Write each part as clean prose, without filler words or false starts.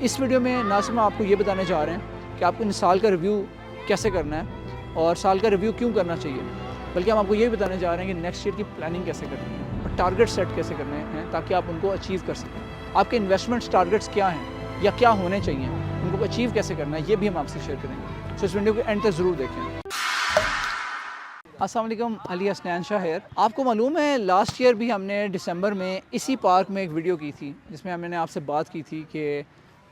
इस वीडियो में ना सिर्फ आपको ये बताने जा रहे हैं कि आपको इन साल का रिव्यू कैसे करना है और साल का रिव्यू क्यों करना चाहिए, बल्कि हम आपको ये भी बताने जा रहे हैं कि नेक्स्ट ईयर की प्लानिंग कैसे करनी है और टारगेट सेट कैसे करने हैं ताकि आप उनको अचीव कर सकें। आपके इन्वेस्टमेंट्स टारगेट्स क्या हैं या क्या होने चाहिए, उनको अचीव कैसे करना है, ये भी हम आपसे शेयर करेंगे। सो इस वीडियो को एंड तक ज़रूर देखें। अस्सलाम वालेकुम, अली हसनैन शाह है। आपको मालूम है लास्ट ईयर भी हमने दिसंबर में इसी पार्क में एक वीडियो की थी जिसमें हमने आपसे बात की थी कि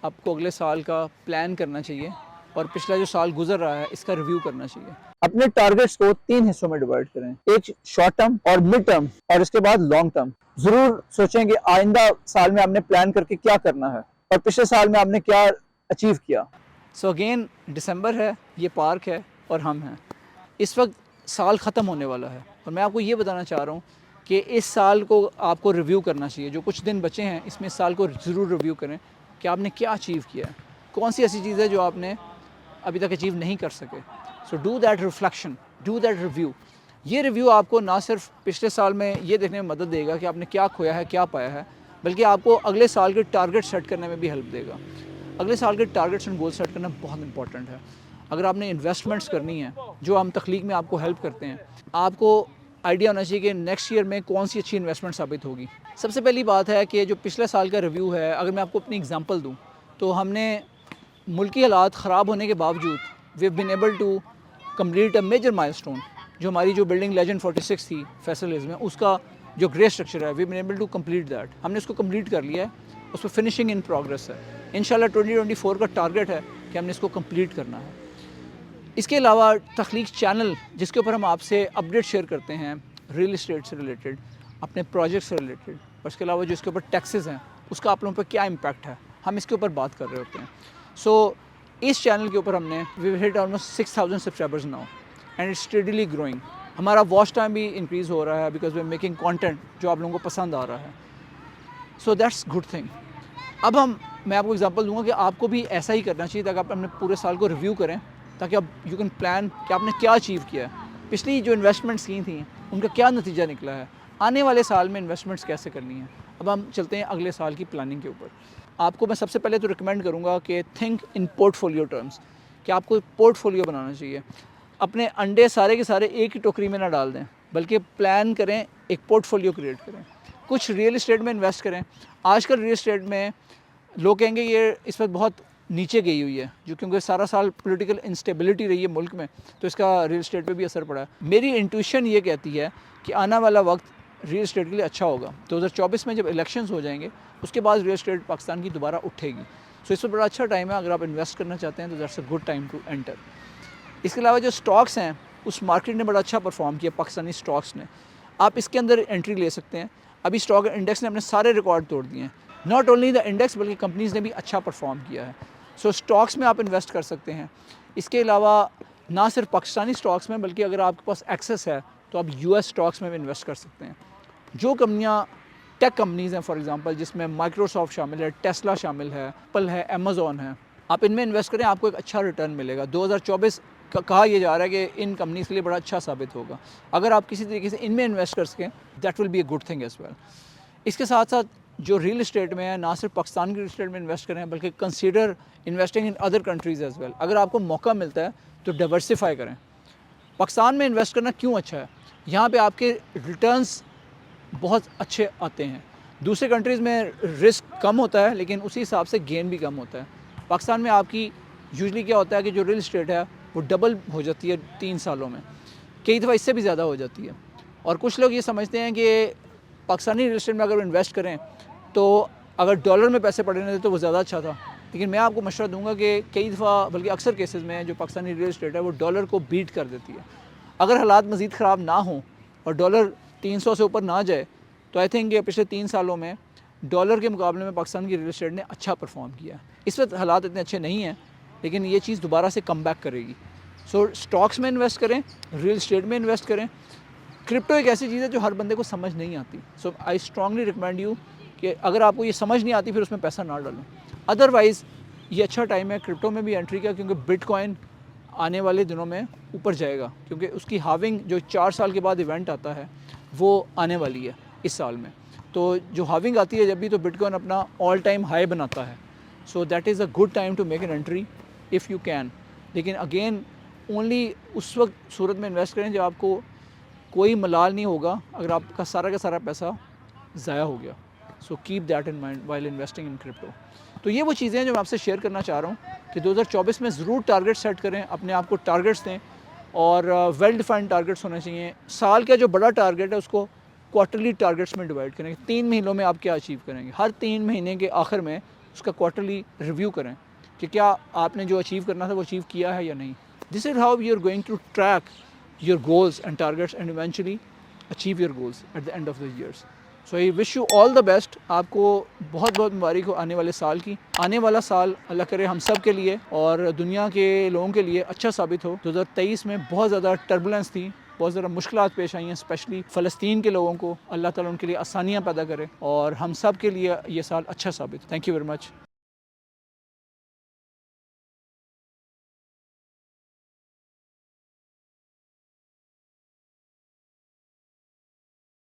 आपको अगले साल का प्लान करना चाहिए और पिछला जो साल गुजर रहा है इसका रिव्यू करना चाहिए। अपने टारगेट्स को 3 हिस्सों में डिवाइड करें, एक शॉर्ट टर्म और मिड टर्म और इसके बाद लॉन्ग टर्म। ज़रूर सोचें कि आइंदा साल में आपने प्लान करके क्या करना है और पिछले साल में आपने क्या अचीव किया। सो अगेन दिसंबर है, ये पार्क है और हम हैं। इस वक्त साल ख़त्म होने वाला है और मैं आपको ये बताना चाह रहा हूँ कि इस साल को आपको रिव्यू करना चाहिए। जो कुछ दिन बचे हैं इसमें इस साल को ज़रूर रिव्यू करें कि आपने क्या अचीव किया है, कौन सी ऐसी चीज़ है जो आपने अभी तक अचीव नहीं कर सके। So do that reflection, do that review. ये रिव्यू आपको ना सिर्फ पिछले साल में ये देखने में मदद देगा कि आपने क्या खोया है, क्या पाया है, बल्कि आपको अगले साल के टारगेट सेट करने में भी हेल्प देगा। अगले साल के टारगेट्स एंड गोल सेट करना बहुत इंपॉर्टेंट है। अगर आपने इन्वेस्टमेंट्स करनी है जो हम तख्लीक में आपको हेल्प करते हैं, आपको आइडिया होना चाहिए कि नेक्स्ट ईयर में कौन सी अच्छी इन्वेस्टमेंट साबित होगी। सबसे पहली बात है कि जो पिछले साल का रिव्यू है, अगर मैं आपको अपनी एग्जांपल दूं तो हमने मुल्की हालात ख़राब होने के बावजूद we have been able to complete a major milestone. जो हमारी जो बिल्डिंग लेजेंड 46 थी फैसल हिल्स में, उसका जो ग्रे स्ट्रक्चर है we have been able to complete that. हमने उसको कंप्लीट कर लिया है, उस पर फिनिशिंग इन प्रोग्रेस है। इंशाल्लाह 2024 का टारगेट है कि हमने इसको कंप्लीट करना है। इसके अलावा तख्लीक चैनल जिसके ऊपर हम आपसे अपडेट शेयर करते हैं रियल इस्टेट से रिलेटेड, अपने प्रोजेक्ट से रिलेटेड, और इसके अलावा जो इसके ऊपर टैक्सेस हैं उसका आप लोगों पर क्या इम्पैक्ट है, हम इसके ऊपर बात कर रहे होते हैं। सो इस चैनल के ऊपर हमने we hit almost 6000 subscribers now and it's steadily growing. हमारा वॉच टाइम भी इंक्रीज़ हो रहा है because we are making content जो आप लोगों को पसंद आ रहा है। So that's good thing. अब मैं आपको एग्जांपल दूंगा कि आपको भी ऐसा ही करना चाहिए ताकि आप अपने पूरे साल को रिव्यू करें, ताकि आप यू कैन प्लान कि आपने क्या अचीव किया है, पिछली जो इन्वेस्टमेंट्स की थी उनका क्या नतीजा निकला है, आने वाले साल में इन्वेस्टमेंट्स कैसे करनी है। अब हम चलते हैं अगले साल की प्लानिंग के ऊपर। आपको मैं सबसे पहले तो रिकमेंड करूँगा कि थिंक इन पोर्टफोलियो टर्म्स, कि आपको पोर्टफोलियो बनाना चाहिए। अपने अंडे सारे के सारे एक ही टोकरी में ना डाल दें, बल्कि प्लान करें, एक पोर्टफोलियो क्रिएट करें। कुछ रियल इस्टेट में इन्वेस्ट करें। आजकल रियल इस्टेट में लोग कहेंगे ये इस वक्त बहुत नीचे गई हुई है, जो क्योंकि सारा साल पॉलिटिकल इंस्टेबिलिटी रही है मुल्क में, तो इसका रियल इस्टेट पे भी असर पड़ा है। मेरी इंट्यूशन ये कहती है कि आने वाला वक्त रियल इस्टेट के लिए अच्छा होगा। 2024 में जब इलेक्शंस हो जाएंगे उसके बाद रियल इस्टेट पाकिस्तान की दोबारा उठेगी। सो इस पर बड़ा अच्छा टाइम है, अगर आप इन्वेस्ट करना चाहते हैं तो that's a good time to enter. इसके अलावा जो स्टॉक्स हैं उस मार्केट ने बड़ा अच्छा परफॉर्म किया, पाकिस्तानी स्टॉक्स ने, आप इसके अंदर एंट्री ले सकते हैं। अभी स्टॉक इंडेक्स ने अपने सारे रिकॉर्ड तोड़ दिए हैं। नॉट ओनली द इंडेक्स बल्कि कंपनीज़ ने भी अच्छा परफॉर्म किया है। सो स्टॉक्स में आप इन्वेस्ट कर सकते हैं। इसके अलावा ना सिर्फ पाकिस्तानी स्टॉक्स में बल्कि अगर आपके पास एक्सेस है तो आप यूएस स्टॉक्स में भी इन्वेस्ट कर सकते हैं। जो कंपनियां टेक कंपनीज़ हैं फॉर एग्जांपल, जिसमें माइक्रोसॉफ्ट शामिल है, टेस्ला शामिल है, एप्पल है, अमेज़ॉन है, आप इनमें इन्वेस्ट करें, आपको एक अच्छा रिटर्न मिलेगा। 2024 कहा यह जा रहा है कि इन कंपनीज़ के लिए बड़ा अच्छा साबित होगा। अगर आप किसी तरीके से इनमें इन्वेस्ट कर सकें that will be a good thing as well. इसके साथ साथ जो रियल इस्टेट में है, ना सिर्फ पाकिस्तान की रियल इस्टेट में इन्वेस्ट करें बल्कि consider investing in other countries as well. अगर आपको मौका मिलता है तो डाइवर्सिफाई करें। पाकिस्तान में इन्वेस्ट करना क्यों अच्छा है? यहाँ पे आपके रिटर्न्स बहुत अच्छे आते हैं। दूसरे कंट्रीज़ में रिस्क कम होता है लेकिन उसी हिसाब से गेन भी कम होता है। पाकिस्तान में आपकी यूजली क्या होता है कि जो रियल इस्टेट है वो डबल हो जाती है 3 सालों में, कई दफ़ा इससे भी ज़्यादा हो जाती है। और कुछ लोग ये समझते हैं कि पाकिस्तानी रियल इस्टेट में अगर इन्वेस्ट करें तो अगर डॉलर में पैसे पड़े रहते तो वो ज़्यादा अच्छा था, लेकिन मैं आपको मशवरा दूंगा कि कई दफ़ा बल्कि अक्सर केसेस में जो पाकिस्तानी रियल इस्टेट है वो डॉलर को बीट कर देती है। अगर हालात मज़ीद ख़राब ना हों और डॉलर 300 से ऊपर ना जाए तो आई थिंक पिछले 3 सालों में डॉलर के मुकाबले में पाकिस्तान की रियल इस्टेट ने अच्छा परफॉर्म किया। इस वक्त हालात इतने अच्छे नहीं हैं लेकिन ये चीज़ दोबारा से कम बैक करेगी। सो स्टॉक्स में इन्वेस्ट करें, रियल इस्टेट में इन्वेस्ट करें। क्रिप्टो एक ऐसी चीज़ है जो हर बंदे को समझ नहीं आती। सो आई स्ट्रांगली रिकमेंड यू कि अगर आपको ये समझ नहीं आती फिर उसमें पैसा ना डालें। अदरवाइज़ ये अच्छा टाइम है क्रिप्टो में भी एंट्री का, क्योंकि बिटकॉइन आने वाले दिनों में ऊपर जाएगा, क्योंकि उसकी हाविंग जो 4 साल के बाद इवेंट आता है वो आने वाली है इस साल में। तो जो हाविंग आती है जब भी, तो बिटकॉइन अपना ऑल टाइम हाई बनाता है। So that is a good time to make an entry if you can. लेकिन अगेन ओनली उस वक्त सूरत में इन्वेस्ट करें जब आपको कोई मलाल नहीं होगा अगर आपका सारा का सारा पैसा ज़ाया हो गया। So keep that in mind while investing in crypto. तो ये वो चीज़ें हैं जो मैं आपसे शेयर करना चाह रहा हूँ कि 2024 में ज़रूर टारगेट सेट करें, अपने आप को टारगेट्स दें और वेल डिफाइंड टारगेट्स होने चाहिए। साल का जो बड़ा टारगेट है उसको क्वार्टरली टारगेट्स में डिवाइड करें। 3 महीनों में आप क्या अचीव करेंगे, हर 3 महीने के आखिर में उसका क्वार्टरली रिव्यू करें कि क्या आपने जो अचीव करना था वो अचीव किया है या नहीं। This is how you are going to track your goals and targets and eventually achieve your goals at the end of the years. So I wish you all the best. आपको बहुत बहुत मुबारक हो आने वाले साल की। आने वाला साल अल्लाह करे हम सब के लिए और दुनिया के लोगों के लिए अच्छा साबित हो। 2023 में बहुत ज़्यादा टर्बुलेंस थी, बहुत ज़्यादा मुश्किलात पेश आई हैं, स्पेशली फ़लस्तीन के लोगों को। अल्लाह ताला उनके लिए आसानियाँ पैदा करे और हम सब के लिए ये साल अच्छा साबित। Thank you very much.